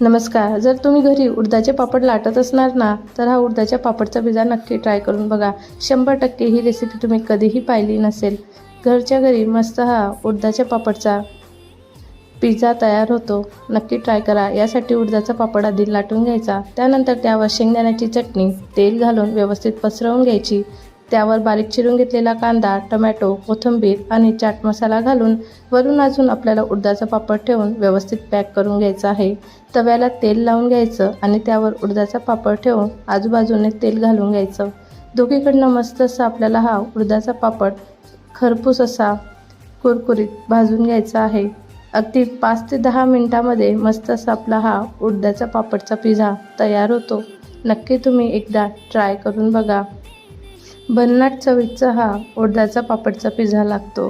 नमस्कार. जर तुम्ही घरी उडदाचे पापड लाटत असणार ना, तर हा उडदाच्या पापडचा पिझ्झा नक्की ट्राय करून बघा. 100% ही रेसिपी तुम्ही कधीही पाहिली नसेल. घरच्या घरी मस्त हा उडदाच्या पापडचा पिझ्झा तयार होतो. नक्की ट्राय करा. यासाठी उडदाचा पापड आधी लाटून घ्यायचा. त्यानंतर त्यावर शेंगदाण्याची चटणी, तेल घालून व्यवस्थित पसरवून घ्यायची. त्यावर बारीक चिरून घेतलेला कांदा, टोमॅटो, कोथिंबीर आणि चाट मसाला घालून वरून अजून आपल्याला उडदाचा पापड ठेवून व्यवस्थित पॅक करून घ्यायचं आहे. तव्याला तेल लावून घ्यायचं आणि त्यावर उडदाचा पापड ठेवून आजूबाजूने तेल घालून घ्यायचं. दोघीकडनं मस्त असा आपल्याला हा उडदाचा पापड खरपूस असा कुरकुरीत भाजून घ्यायचा आहे. अगदी 5 ते 10 मिनिटामध्ये मस्त असा आपला हा उडदाचा पापडचा पिझ्झा तयार होतो. नक्की तुम्ही एकदा ट्राय करून बघा. भन्नाट चवीचा हा उडदाचा पापडचा पिझ्झा लागतो.